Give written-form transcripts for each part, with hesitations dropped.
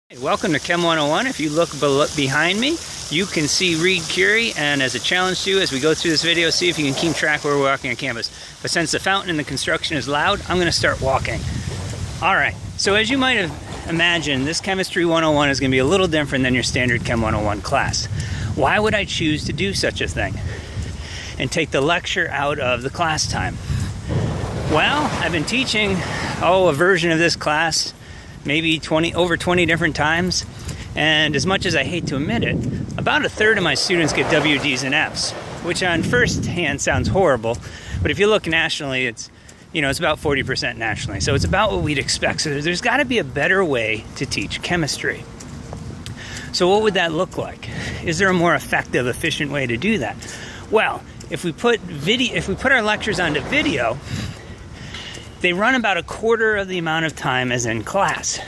Hey, welcome to Chem 101. If you look behind me, you can see Reed Curie, and as a challenge to you as we go through this video, see if you can keep track where we're walking on campus. But since the fountain and the construction is loud, I'm going to start walking. Alright, so as you might have imagined, this Chemistry 101 is going to be a little different than your standard Chem 101 class. Why would I choose to do such a thing and take the lecture out of the class time? Well, I've been teaching, a version of this class maybe over 20 different times, and as much as I hate to admit it, about a third of my students get WDs and Fs, which on first hand sounds horrible, but if you look nationally, it's about 40% nationally, so it's about what we'd expect. So there's got to be a better way to teach chemistry. So what would that look like? Is there a more effective, efficient way to do that? Well, if we put our lectures onto video, they run about a quarter of the amount of time as in class.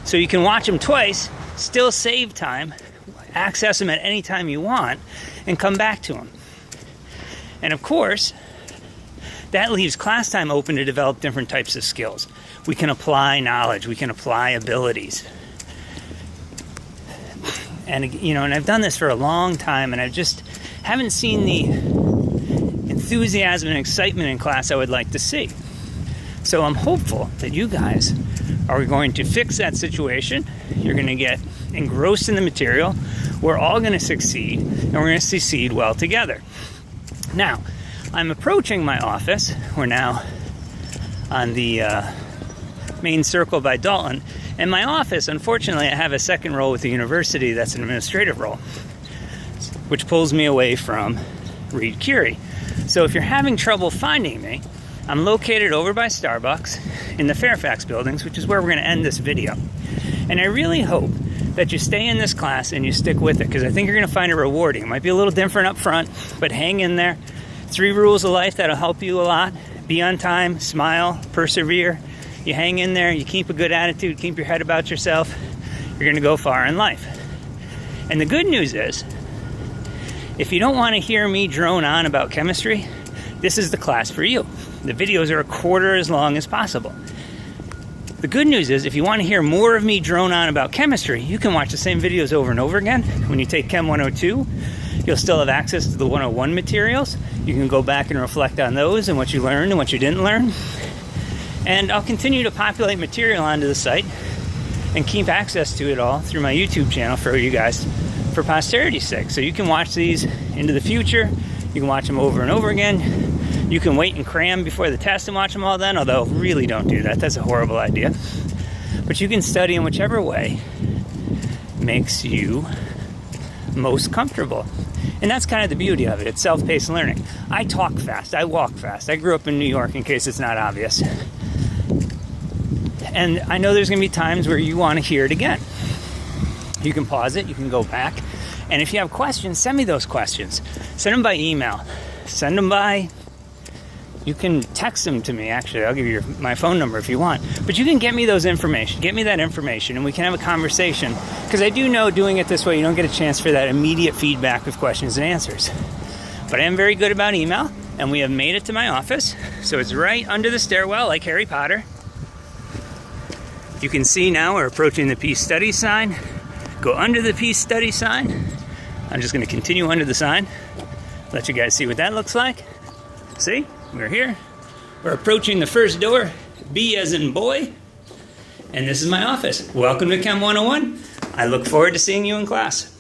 So you can watch them twice, still save time, access them at any time you want, and come back to them. And of course, that leaves class time open to develop different types of skills. We can apply knowledge, we can apply abilities. And and I've done this for a long time, and I just haven't seen the enthusiasm and excitement in class I would like to see. So I'm hopeful that you guys are going to fix that situation. You're going to get engrossed in the material. We're all going to succeed, and we're going to succeed well together. Now, I'm approaching my office. We're now on the main circle by Dalton. And my office, unfortunately, I have a second role with the university that's an administrative role, which pulls me away from Reed Curie. So if you're having trouble finding me, I'm located over by Starbucks in the Fairfax buildings, which is where we're going to end this video. And I really hope that you stay in this class and you stick with it, because I think you're going to find it rewarding. It might be a little different up front, but hang in there. 3 rules of life that'll help you a lot. Be on time, smile, persevere. You hang in there, you keep a good attitude, keep your head about yourself, you're going to go far in life. And the good news is, if you don't want to hear me drone on about chemistry, this is the class for you. The videos are a quarter as long as possible. The good news is, if you want to hear more of me drone on about chemistry, you can watch the same videos over and over again. When you take Chem 102, you'll still have access to the 101 materials. You can go back and reflect on those and what you learned and what you didn't learn. And I'll continue to populate material onto the site and keep access to it all through my YouTube channel for you guys, for posterity's sake. So you can watch these into the future. You can watch them over and over again. You can wait and cram before the test and watch them all then, although really don't do that. That's a horrible idea. But you can study in whichever way makes you most comfortable. And that's kind of the beauty of it. It's self-paced learning. I talk fast. I walk fast. I grew up in New York, in case it's not obvious. And I know there's going to be times where you want to hear it again. You can pause it. You can go back. And if you have questions, send me those questions. Send them by email. Send them by... You can text them to me, actually. I'll give you my phone number if you want. But you can get me those information. Get me that information, and we can have a conversation. Because I do know doing it this way, you don't get a chance for that immediate feedback with questions and answers. But I am very good about email, and we have made it to my office. So it's right under the stairwell, like Harry Potter. You can see now we're approaching the Peace Study sign. Go under the Peace Study sign. I'm just going to continue under the sign. Let you guys see what that looks like. See? We're here. We're approaching the first door. B as in boy. And this is my office. Welcome to Chem 101. I look forward to seeing you in class.